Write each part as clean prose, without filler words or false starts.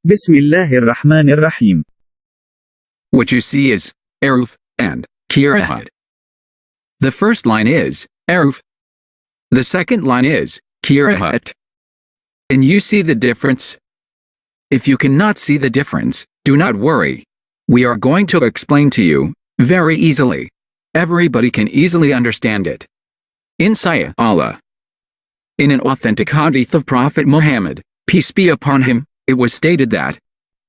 بسم الله الرحمن الرحيم. What you see is Ahroof and Qiro'at. The first line is Ahroof. The second line is Qeeroh'at. Can you see the difference? If you cannot see the difference, do not worry. We are going to explain to you very easily. Everybody can easily understand it. Insya Allah. In an authentic hadith of Prophet Muhammad, peace be upon him, it was stated that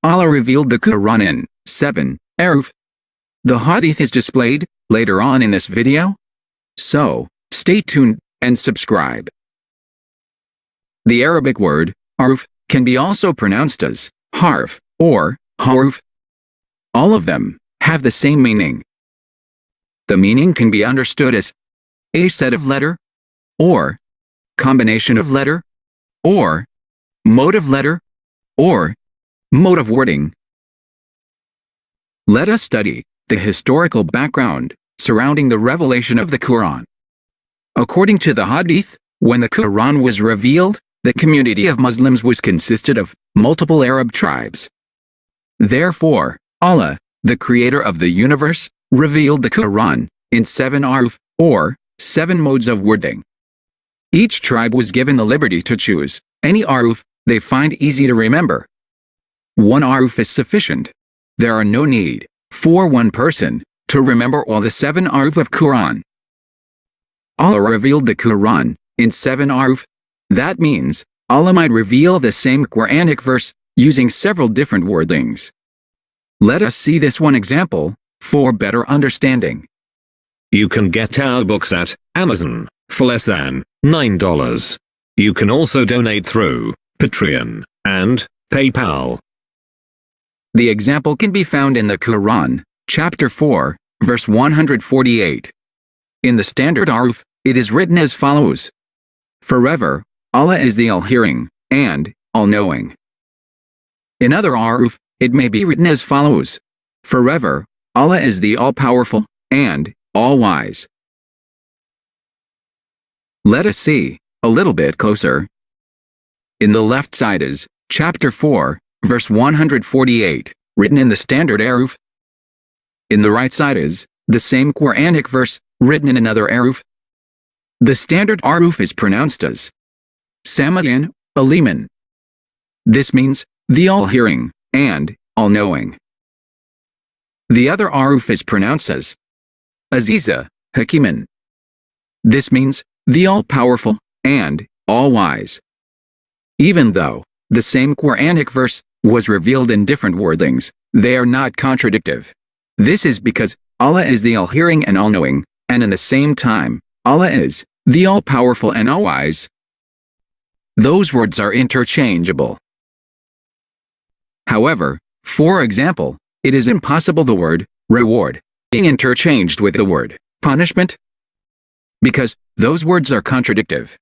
Allah revealed the Quran in 7 Ahroof. The hadith is displayed later on in this video. So, stay tuned and subscribe. The Arabic word Ahroof can be also pronounced as Harf or Huruf. All of them have the same meaning. The meaning can be understood as a set of letter, or combination of letter, or mode of letter, or mode of wording. Let us study the historical background surrounding the revelation of the Quran. According to the Hadith, when the Quran was revealed, the community of Muslims was consisted of multiple Arab tribes. Therefore, Allah, the creator of the universe, revealed the Quran in 7 Ahroof, or 7 modes of wording. Each tribe was given the liberty to choose any Ahroof they find easy to remember. 1 Ahroof is sufficient. There are no need for one person to remember all the 7 Ahroof of Quran. Allah revealed the Quran in 7 Ahroof. That means Allah might reveal the same Quranic verse using several different wordings. Let us see this one example for better understanding. You can get our books at Amazon for less than $9. You can also donate through Patreon and PayPal. The example can be found in the Quran, chapter 4, verse 148. In the standard Ahroof, it is written as follows: Forever, Allah is the all-hearing and all-knowing. In other Ahroof, it may be written as follows: Forever, Allah is the all-powerful and all-wise. Let us see a little bit closer. In the left side is chapter 4, verse 148, written in the standard Ahroof. In the right side is the same Quranic verse, written in another Ahroof. The standard Ahroof is pronounced as Sami'an, Aliman. This means the all-hearing and all-knowing. The other Ahroof is pronounced as Aziza, Hakiman. This means the all-powerful and all-wise. Even though the same Quranic verse was revealed in different wordings, they are not contradictive. This is because Allah is the all-hearing and all-knowing, and in the same time, Allah is the all-powerful and all-wise. Those words are interchangeable. However, for example, it is impossible the word reward being interchanged with the word punishment, because those words are contradictive.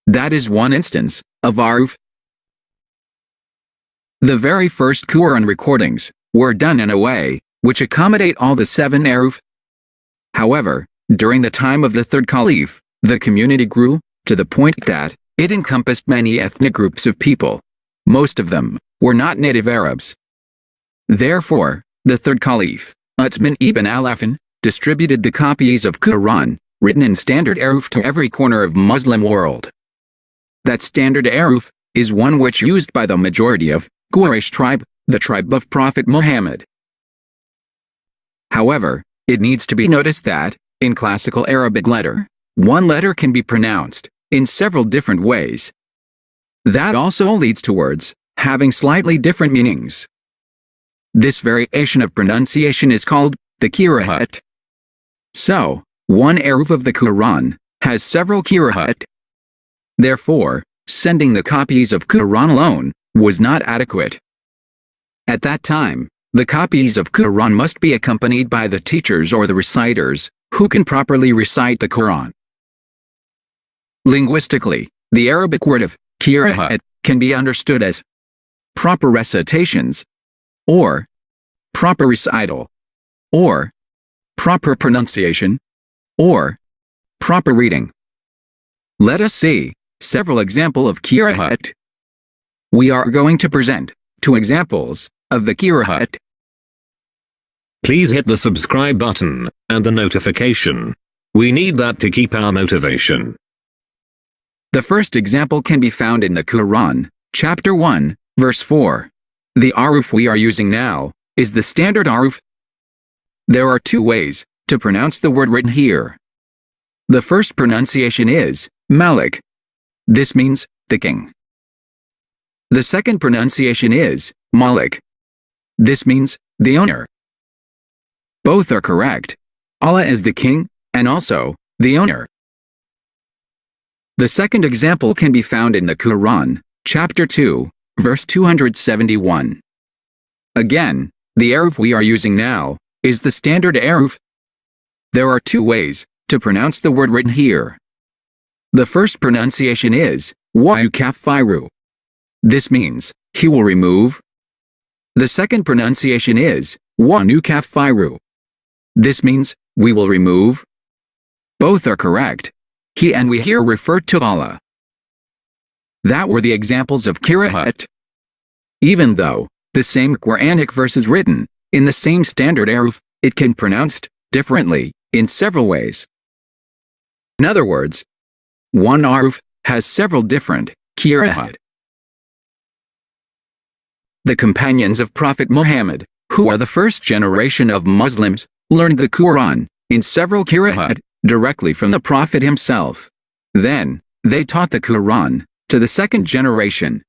That is one instance of Ahroof. The very first Quran recordings were done in a way which accommodate all the 7 Ahroof. However, during the time of the third caliph, the community grew to the point that it encompassed many ethnic groups of people. Most of them were not native Arabs. Therefore, the third caliph, Uthman ibn Affan, distributed the copies of Quran written in standard Ahroof to every corner of Muslim world. That standard Ahroof is one which used by the majority of Quraysh tribe, the tribe of Prophet Muhammad. However, it needs to be noticed that, in classical Arabic letter, one letter can be pronounced in several different ways. That also leads to words having slightly different meanings. This variation of pronunciation is called the Qeeroh'at. So, one Ahroof of the Quran has several Qeeroh'at. Therefore, sending the copies of Quran alone was not adequate. At that time, the copies of Quran must be accompanied by the teachers or the reciters, who can properly recite the Quran. Linguistically, the Arabic word of Qeeroh'at can be understood as proper recitations, or proper recital, or proper pronunciation, or proper reading. Let us see several examples of Qeeroh'at. We are going to present to examples of the Qeeroh'at. Please hit the subscribe button and the notification. We need that to keep our motivation. The first example can be found in the Quran, chapter 1, verse 4. The Ahroof we are using now is the standard Ahroof. There are two ways to pronounce the word written here. The first pronunciation is Malik. This means the king. The second pronunciation is Malik. This means the owner. Both are correct. Allah is the king and also the owner. The second example can be found in the Quran, chapter 2, verse 271. Again, the Ahroof we are using now is the standard Ahroof. There are two ways to pronounce the word written here. The first pronunciation is wa yukaffiru. This means he will remove. The second pronunciation is wa nukaffiru. This means we will remove. Both are correct. He and we here refer to Allah. That were the examples of Qeeroh'at. Even though the same Quranic verse is written in the same standard Ahroof, it can be pronounced differently in several ways. In other words, one Ahroof has several different Qeeroh'at. The companions of Prophet Muhammad, who are the first generation of Muslims, learned the Quran in several Qeeroh'at directly from the Prophet himself. Then, they taught the Quran to the second generation.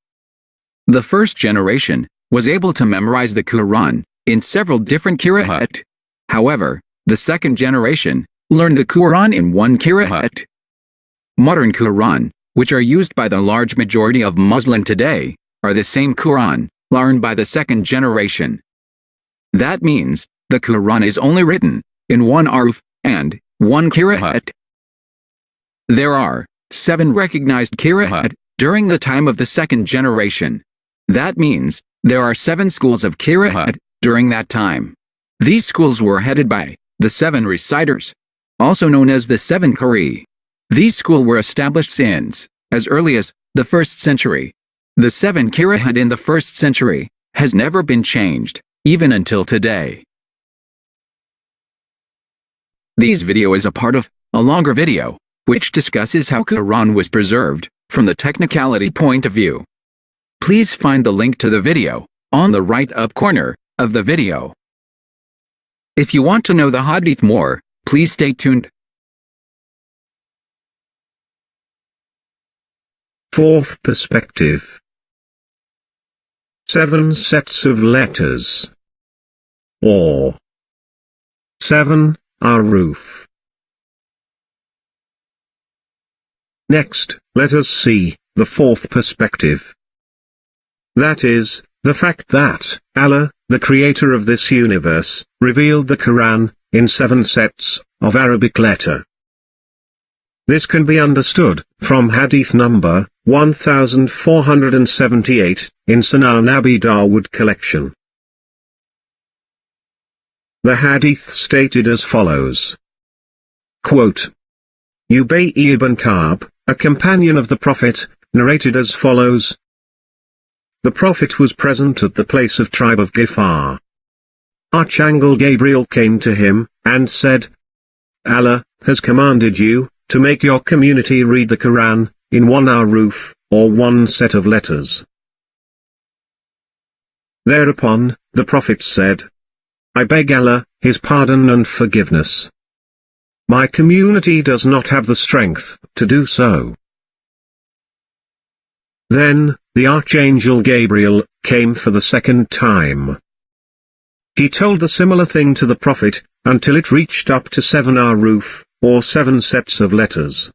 The first generation was able to memorize the Quran in several different Qeeroh'at. However, the second generation learned the Quran in one Qeeroh'at. Modern Quran, which are used by the large majority of Muslim today, are the same Quran learned by the second generation. That means the Quran is only written in one Ahroof and one Qeeroh'at. There are 7 recognized Qeeroh'at during the time of the second generation. That means there are 7 schools of Qeeroh'at during that time. These schools were headed by the 7 reciters, also known as the 7 Qari. These schools were established since as early as the 1st century. The 7 Qeeroh'at in the 1st century has never been changed, even until today. This video is a part of a longer video, which discusses how Quran was preserved from the technicality point of view. Please find the link to the video on the right up corner of the video. If you want to know the Hadith more, please stay tuned. Fourth perspective. 7 sets of letters, or 7 Ahroof. Next, let us see the fourth perspective. That is, the fact that Allah, the creator of this universe, revealed the Quran in 7 sets of Arabic letter. This can be understood from Hadith number 1478 in Sunan Abi Dawud collection. The Hadith stated as follows. Quote, Ubay ibn Ka'b, a companion of the Prophet, narrated as follows. The Prophet was present at the place of tribe of Ghifar. Archangel Gabriel came to him, and said, Allah has commanded you to make your community read the Quran in one Ahroof, or one set of letters. Thereupon, the Prophet said, I beg Allah, His pardon and forgiveness. My community does not have the strength to do so. Then, the Archangel Gabriel came for the second time. He told a similar thing to the Prophet, until it reached up to 7 Ahroof, or 7 sets of letters.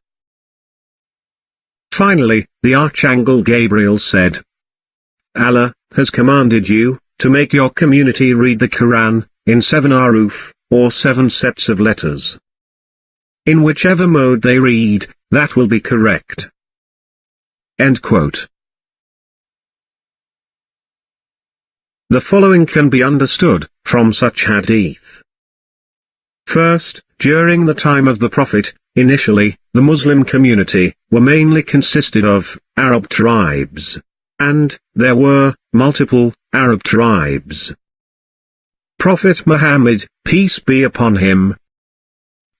Finally, the Archangel Gabriel said, Allah has commanded you to make your community read the Quran in 7 Ahroof, or 7 sets of letters. In whichever mode they read, that will be correct. End quote. The following can be understood from such hadith. First, during the time of the Prophet, initially, the Muslim community were mainly consisted of Arab tribes. and there were multiple Arab tribes. Prophet Muhammad, peace be upon him,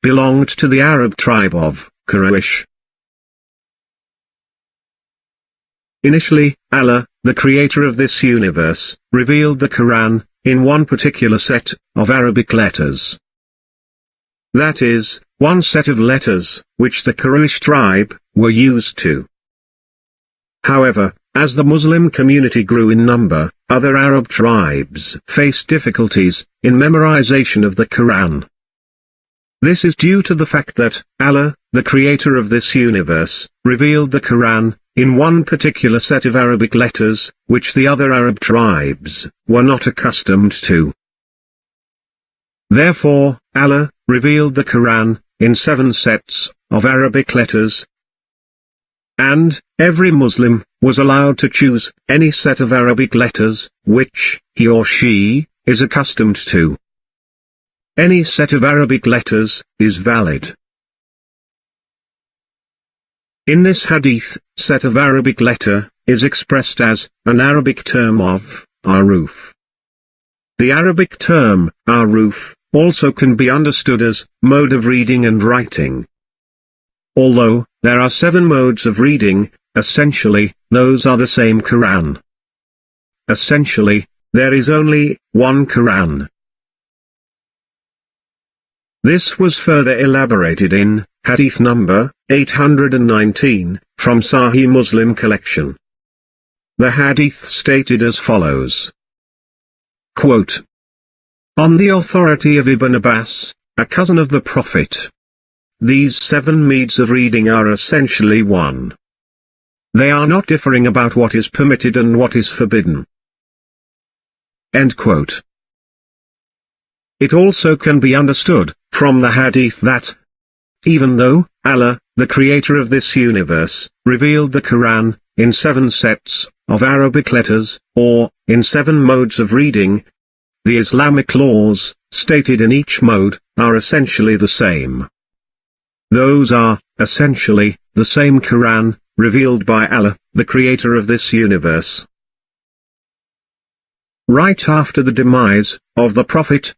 belonged to the Arab tribe of Quraysh. Initially, Allah, the creator of this universe, revealed the Quran in one particular set of Arabic letters. That is, one set of letters, which the Quraysh tribe were used to. However, as the Muslim community grew in number, other Arab tribes faced difficulties in memorization of the Quran. This is due to the fact that Allah, the creator of this universe, revealed the Quran in one particular set of Arabic letters, which the other Arab tribes were not accustomed to. Therefore, Allah revealed the Quran in 7 sets of Arabic letters, and every Muslim was allowed to choose any set of Arabic letters which he or she is accustomed to. Any set of Arabic letters is valid. In this hadith, set of Arabic letter is expressed as an Arabic term of Ahroof. The Arabic term Ahroof also can be understood as mode of reading and writing. Although there are 7 modes of reading, essentially those are the same Quran. Essentially, there is only one Quran. This was further elaborated in Hadith number 819 from Sahih Muslim collection. The Hadith stated as follows. Quote, on the authority of Ibn Abbas, a cousin of the Prophet, these 7 modes of reading are essentially one. They are not differing about what is permitted and what is forbidden. End quote. It also can be understood from the hadith that, even though Allah, the creator of this universe, revealed the Quran in 7 sets of Arabic letters, or in 7 modes of reading, the Islamic laws stated in each mode are essentially the same. Those are, essentially, the same Quran, revealed by Allah, the creator of this universe. Right after the demise of the Prophet,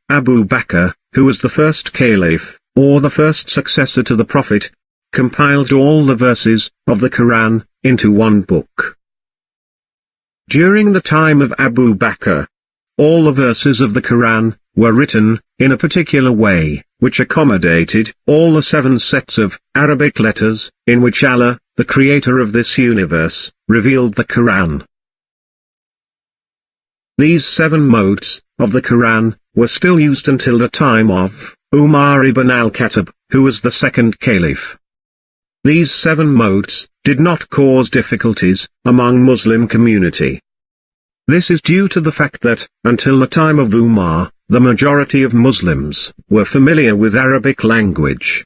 Abu Bakr, who was the first caliph, or the first successor to the Prophet, compiled all the verses of the Quran into one book. During the time of Abu Bakr, all the verses of the Quran were written in a particular way, which accommodated all the 7 sets of Arabic letters in which Allah, the creator of this universe, revealed the Quran. These 7 modes of the Quran were still used until the time of Umar ibn al-Khattab, who was the second caliph. These 7 modes did not cause difficulties among Muslim community. This is due to the fact that, until the time of Umar, the majority of Muslims were familiar with Arabic language.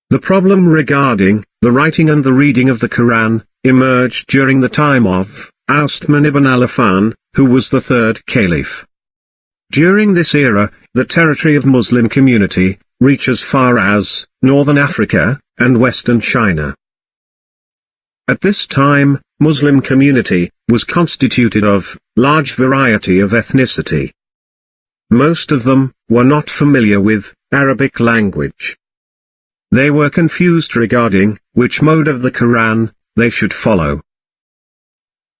The problem regarding the writing and the reading of the Quran emerged during the time of Uthman ibn Affan, who was the 3rd caliph. During this era, the territory of Muslim community reached as far as northern Africa and western China. At this time, Muslim community was constituted of large variety of ethnicity. Most of them were not familiar with Arabic language. They were confused regarding which mode of the Quran they should follow.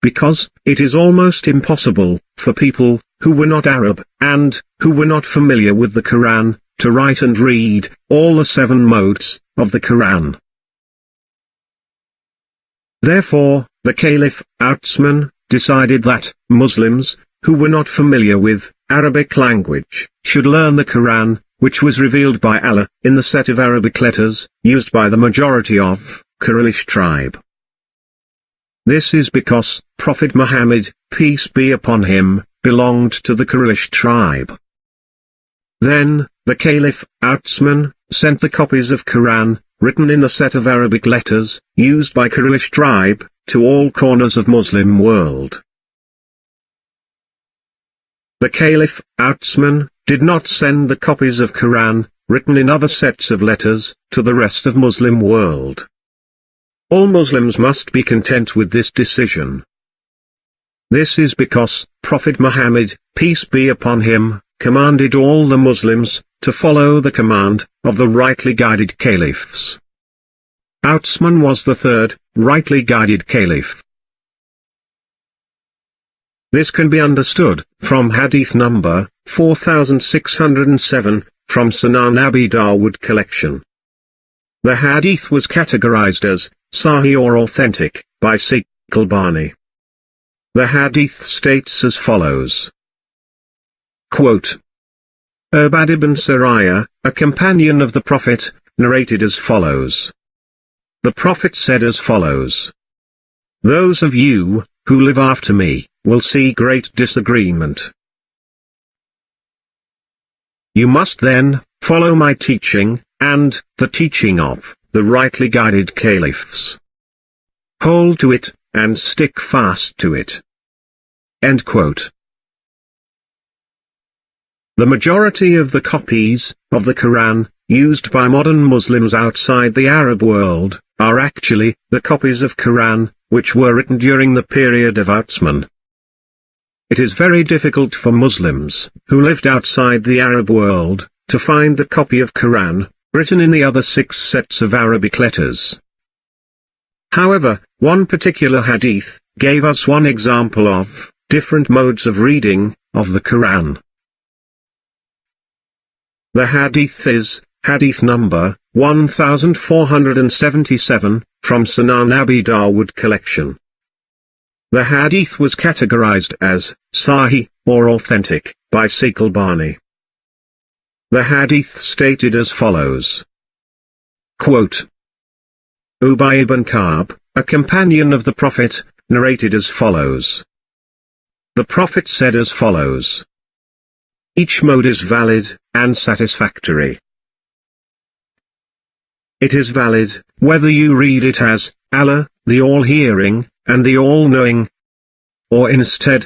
Because it is almost impossible for people who were not Arab and who were not familiar with the Quran to write and read all the 7 modes of the Quran. Therefore, the Caliph, Uthman, decided that Muslims, who were not familiar with Arabic language, should learn the Quran, which was revealed by Allah, in the set of Arabic letters, used by the majority of Quraysh tribe. This is because Prophet Muhammad, peace be upon him, belonged to the Quraysh tribe. Then, the Caliph, Uthman, sent the copies of Quran, written in a set of Arabic letters, used by Quraysh tribe, to all corners of Muslim world. The Caliph, Uthman, did not send the copies of Quran, written in other sets of letters, to the rest of Muslim world. All Muslims must be content with this decision. This is because Prophet Muhammad, peace be upon him, commanded all the Muslims to follow the command of the rightly guided caliphs. Uthman was the third, rightly guided caliph. This can be understood from Hadith number 4607 from Sunan Abi Dawud collection. The Hadith was categorized as Sahih or authentic by Sheikh Albani. The Hadith states as follows. Quote, Ubayd ibn Saraya, a companion of the Prophet, narrated as follows. The Prophet said as follows. Those of you who live after me will see great disagreement. You must then follow my teaching, and the teaching of the rightly guided caliphs. Hold to it, and stick fast to it. End quote. The majority of the copies of the Quran used by modern Muslims outside the Arab world are actually the copies of Quran which were written during the period of Uthman. It is very difficult for Muslims who lived outside the Arab world to find the copy of Quran written in the other 6 sets of Arabic letters. However, one particular hadith gave us one example of different modes of reading of the Quran. The hadith is hadith number 1477 from Sunan Abi Dawud collection. The hadith was categorized as Sahih or authentic by Sheikh Albani. The hadith stated as follows. Quote, Ubay ibn Ka'b, a companion of the Prophet, narrated as follows. The Prophet said as follows. Each mode is valid and satisfactory. It is valid whether you read it as Allah, the all-hearing, and the all-knowing, or instead,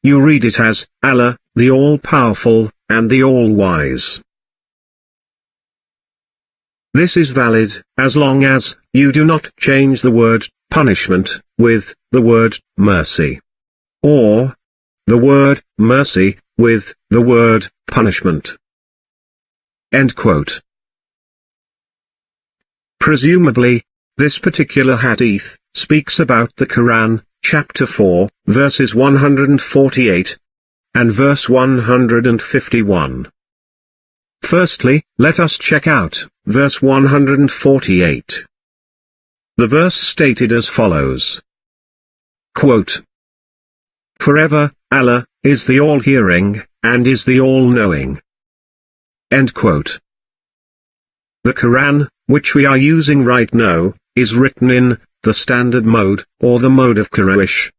you read it as Allah, the all-powerful, and the all-wise. This is valid as long as you do not change the word punishment with the word mercy, or the word mercy with the word punishment. End quote. Presumably, this particular hadith speaks about the Quran, chapter 4, verses 148 and verse 151. Firstly, let us check out verse 148. The verse stated as follows. Quote, Forever, Allah is the all-hearing, and is the all-knowing. End quote. The Quran, which we are using right now, is written in the standard mode, or the mode of Quraysh.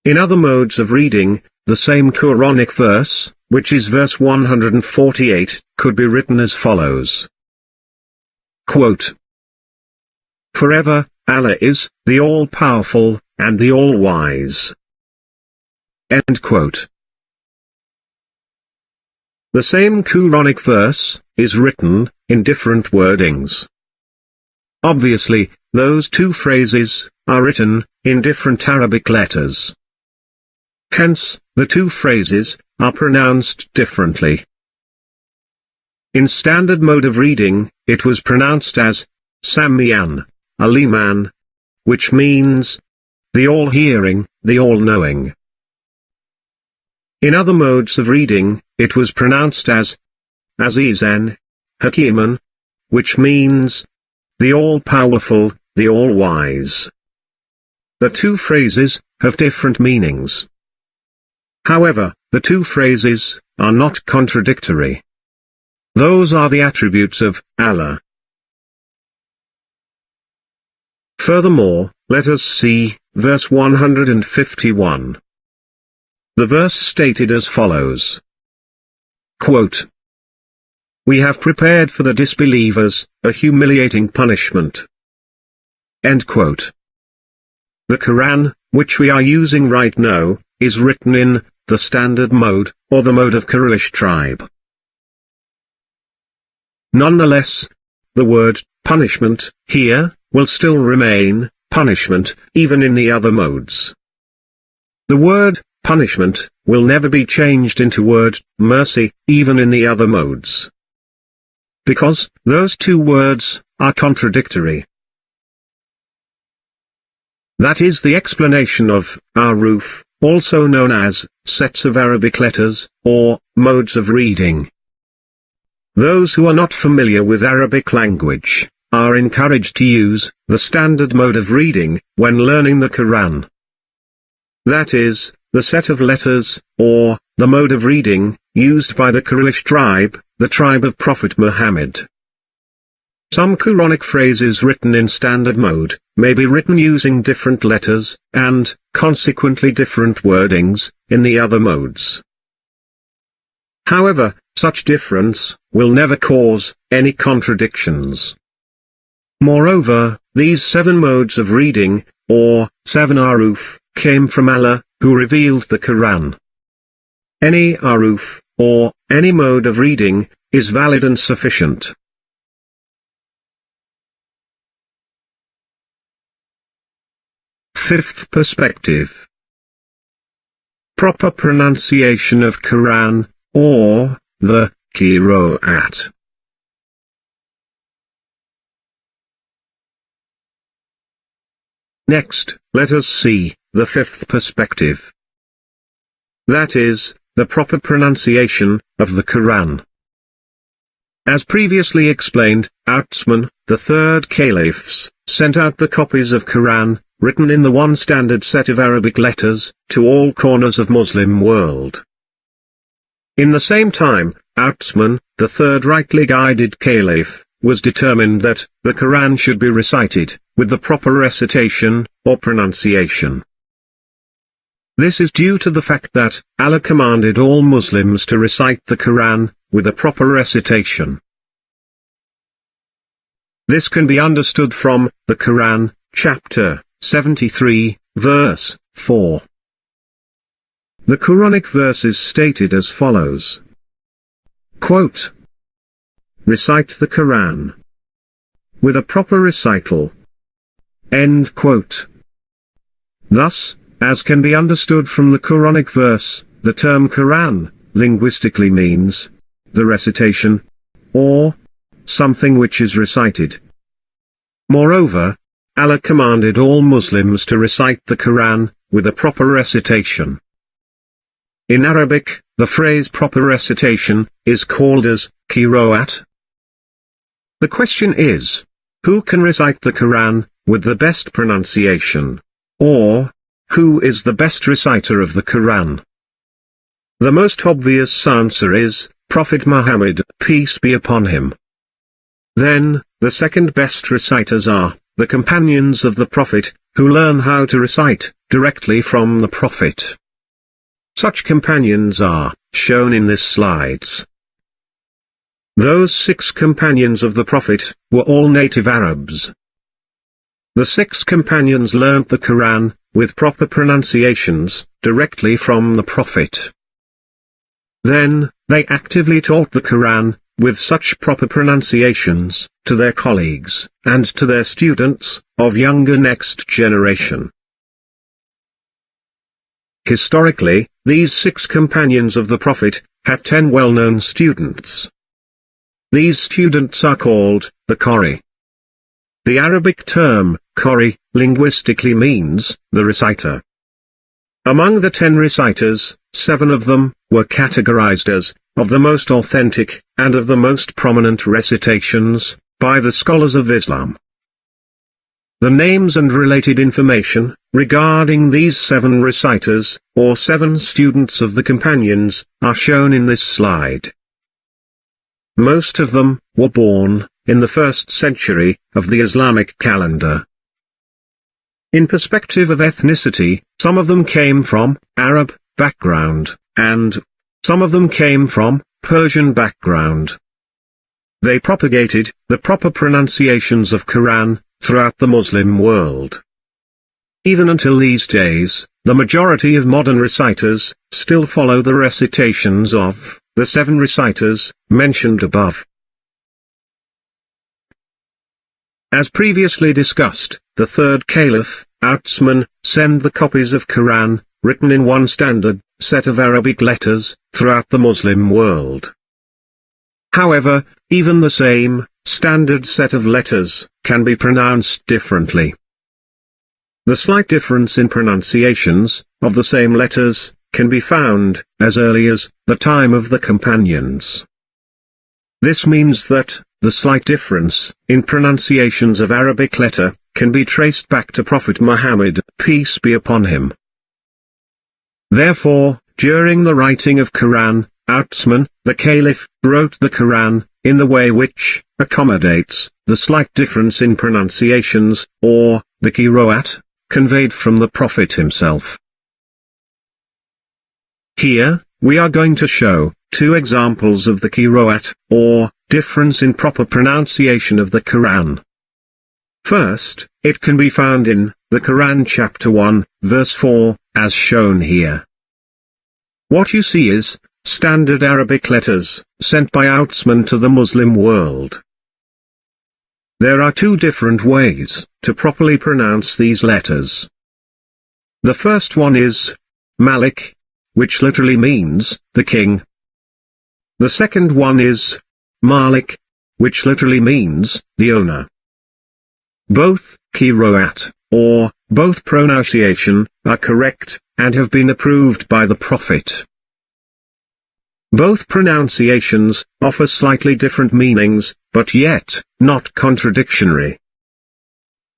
In other modes of reading, the same Quranic verse, which is verse 148, could be written as follows. Quote, Forever, Allah is the all-powerful, and the all-wise. End quote. The same Quranic verse is written in different wordings. Obviously, those two phrases are written in different Arabic letters. Hence, the two phrases are pronounced differently. In standard mode of reading, it was pronounced as Samian, Aliman, which means the all-hearing, the all-knowing. In other modes of reading, it was pronounced as Azizan, Hakiman, which means the all-powerful, the all-wise. The two phrases have different meanings. However, the two phrases are not contradictory. Those are the attributes of Allah. Furthermore, let us see verse 151. The verse stated as follows. Quote, We have prepared for the disbelievers a humiliating punishment. End quote. The Quran, which we are using right now, is written in the standard mode, or the mode of Quraysh tribe. Nonetheless, the word punishment, here, will still remain, punishment, even in the other modes. The word, punishment, will never be changed into word, mercy, even in the other modes. Because, those two words, are contradictory. That is the explanation of, Ahroof, also known as, sets of Arabic letters, or, modes of reading. Those who are not familiar with Arabic language, are encouraged to use, the standard mode of reading, when learning the Quran. That is, the set of letters, or, the mode of reading, used by the Quraysh tribe, the tribe of Prophet Muhammad. Some Quranic phrases written in standard mode, may be written using different letters, and, consequently different wordings, in the other modes. However, such difference, will never cause, any contradictions. Moreover, these 7 modes of reading, or, 7 Ahroof, came from Allah, who revealed the Quran. Any Ahroof, or, any mode of reading, is valid and sufficient. Fifth perspective. Proper pronunciation of Quran, or, the, Qeeroh'at. Next, let us see, the fifth perspective. That is, the proper pronunciation, of the Quran. As previously explained, Uthman, the third caliphs, sent out the copies of Quran, written in the one standard set of Arabic letters, to all corners of Muslim world. In the same time, Uthman, the third rightly guided caliph, was determined that, the Quran should be recited, with the proper recitation, or pronunciation. This is due to the fact that, Allah commanded all Muslims to recite the Quran, with a proper recitation. This can be understood from, the Quran, chapter 73, verse 4. The Quranic verse is stated as follows. Quote, recite the Quran with a proper recital. End quote. Thus, as can be understood from the Quranic verse, the term Quran, linguistically means, the recitation, or, something which is recited. Moreover, Allah commanded all Muslims to recite the Quran, with a proper recitation. In Arabic, the phrase proper recitation, is called as, Qeeroh'at. The question is, who can recite the Quran, with the best pronunciation? Or, who is the best reciter of the Quran? The most obvious answer is, Prophet Muhammad, peace be upon him. Then, the second best reciters are, the companions of the Prophet, who learn how to recite, directly from the Prophet. Such companions are, shown in this slides. Those 6 companions of the Prophet, were all native Arabs. The 6 companions learnt the Quran, with proper pronunciations, directly from the Prophet. Then, they actively taught the Quran, with such proper pronunciations, to their colleagues, and to their students, of younger next generation. Historically, these 6 companions of the Prophet, had 10 well-known students. These students are called, the Qari. The Arabic term, Qari, linguistically means, the reciter. Among the 10 reciters, 7 of them, were categorized as, of the most authentic, and of the most prominent recitations, by the scholars of Islam. The names and related information, regarding these 7 reciters, or 7 students of the companions, are shown in this slide. Most of them, were born, in the 1st century, of the Islamic calendar. In perspective of ethnicity, some of them came from, Arab, background, and, some of them came from, Persian background. They propagated, the proper pronunciations of Quran, throughout the Muslim world. Even until these days, the majority of modern reciters, still follow the recitations of, the 7 reciters, mentioned above. As previously discussed, the third caliph, Uthman, sent the copies of Quran, written in one standard set of Arabic letters, throughout the Muslim world. However, even the same standard set of letters can be pronounced differently. The slight difference in pronunciations of the same letters can be found as early as the time of the companions. This means that the slight difference in pronunciations of Arabic letter can be traced back to Prophet Muhammad, peace be upon him. Therefore, during the writing of Quran, Uthman, the Caliph, wrote the Quran in the way which accommodates the slight difference in pronunciations, or the Qeeroh'at, conveyed from the Prophet himself. Here, we are going to show two examples of the Qeeroh'at, or difference in proper pronunciation of the Quran. First, it can be found in the Quran chapter 1, verse 4, as shown here. What you see is standard Arabic letters sent by Uthman to the Muslim world. There are two different ways to properly pronounce these letters. The first one is Malik, which literally means the king. The second one is Malik, which literally means the owner. Both Qeeroh'at, or both pronunciation, are correct and have been approved by the Prophet. Both pronunciations offer slightly different meanings, but yet not contradictory.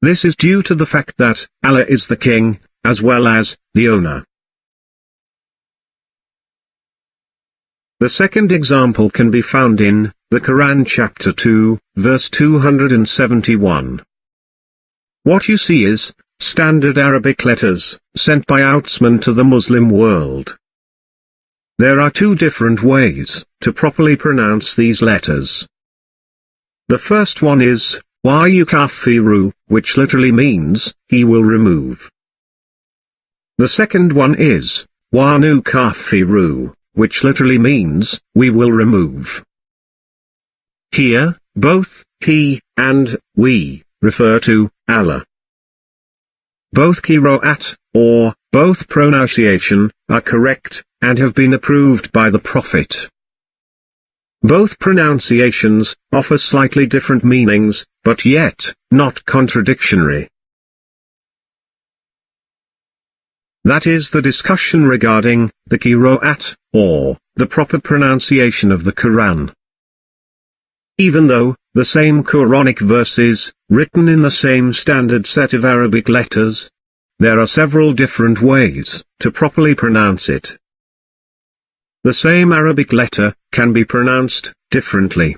This is due to the fact that Allah is the king, as well as the owner. The second example can be found in the Quran chapter 2, verse 271. What you see is standard Arabic letters sent by Uthman to the Muslim world. There are two different ways to properly pronounce these letters. The first one is Yukafiru, which literally means he will remove. The second one is Wanukafiru, which literally means we will remove. Here, both he and we refer to Allah. Both Qeeroh'at, or both pronunciation, are correct and have been approved by the Prophet. Both pronunciations offer slightly different meanings, but yet not contradictory. That is the discussion regarding the Qeeroh'at, or the proper pronunciation of the Quran. Even though the same Quranic verses, written in the same standard set of Arabic letters, there are several different ways to properly pronounce it. The same Arabic letter can be pronounced differently.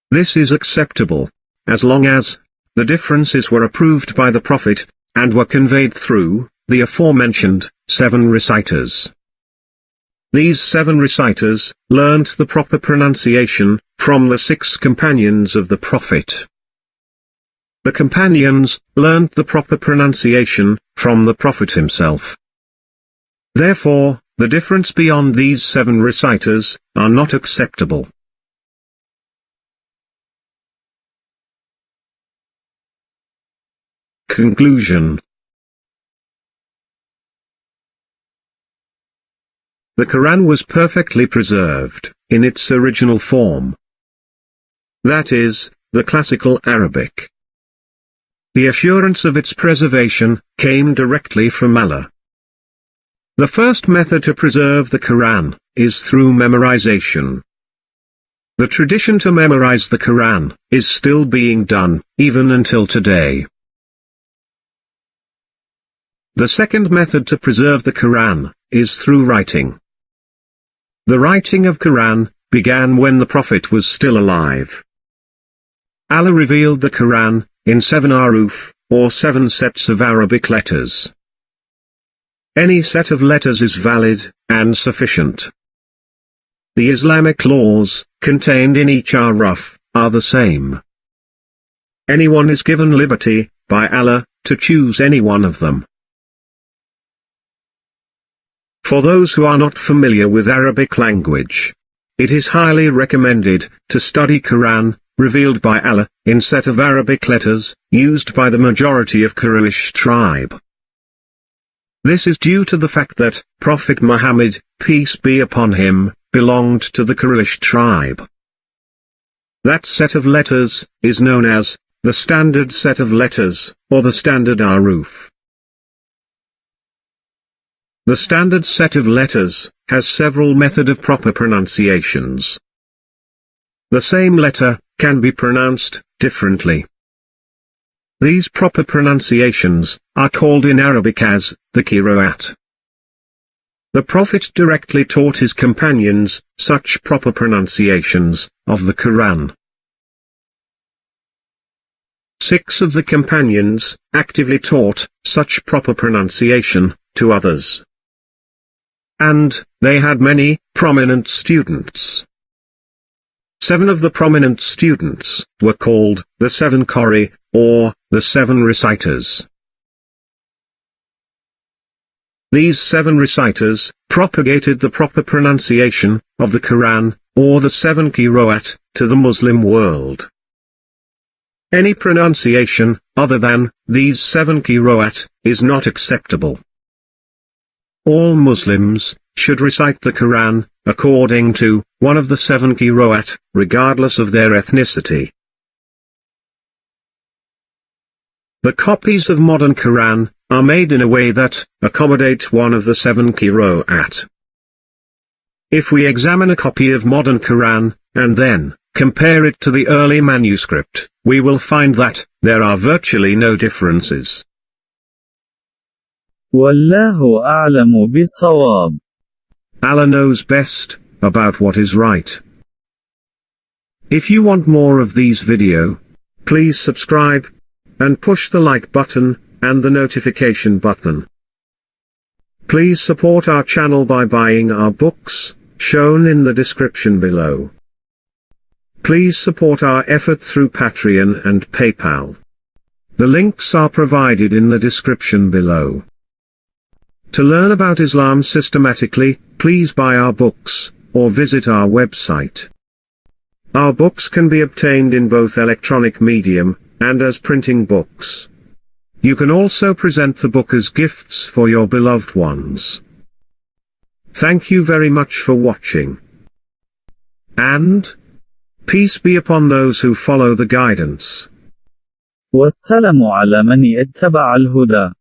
This is acceptable, as long as the differences were approved by the Prophet, and were conveyed through the aforementioned 7 reciters. These 7 reciters learnt the proper pronunciation from the 6 companions of the Prophet. The companions learnt the proper pronunciation from the Prophet himself. Therefore, the difference beyond these 7 reciters are not acceptable. Conclusion. The Quran was perfectly preserved in its original form. That is, the classical Arabic. The assurance of its preservation came directly from Allah. The first method to preserve the Quran is through memorization. The tradition to memorize the Quran is still being done, even until today. The second method to preserve the Quran is through writing. The writing of Quran began when the Prophet was still alive. Allah revealed the Quran in 7 Ahroof, or 7 sets of Arabic letters. Any set of letters is valid and sufficient. The Islamic laws contained in each Ahroof are the same. Anyone is given liberty by Allah to choose any one of them. For those who are not familiar with Arabic language, it is highly recommended to study Quran revealed by Allah, in set of Arabic letters, used by the majority of Quraysh tribe. This is due to the fact that Prophet Muhammad, peace be upon him, belonged to the Quraysh tribe. That set of letters is known as the standard set of letters, or the standard Ahroof. The standard set of letters has several method of proper pronunciations. The same letter can be pronounced differently. These proper pronunciations are called in Arabic as the Qeeroh'at. The Prophet directly taught his companions such proper pronunciations of the Quran. 6 of the companions actively taught such proper pronunciation to others. And they had many prominent students. 7 of the prominent students were called the 7 Qari, or the 7 reciters. These 7 reciters propagated the proper pronunciation of the Quran, or the 7 Qeeroh'at, to the Muslim world. Any pronunciation other than these 7 Qeeroh'at is not acceptable. All Muslims should recite the Quran according to one of the 7 Qeeroh'at, regardless of their ethnicity. The copies of modern Quran are made in a way that accommodate one of the 7 Qeeroh'at. If we examine a copy of modern Quran, and then compare it to the early manuscript, we will find that there are virtually no differences. والله أعلم بالصواب. Allah knows best about what is right. If you want more of these video, please subscribe, and push the like button, and the notification button. Please support our channel by buying our books, shown in the description below. Please support our effort through Patreon and PayPal. The links are provided in the description below. To learn about Islam systematically, please buy our books, or visit our website. Our books can be obtained in both electronic medium, and as printing books. You can also present the book as gifts for your beloved ones. Thank you very much for watching. And peace be upon those who follow the guidance. والسلام على من اتبع الهدى.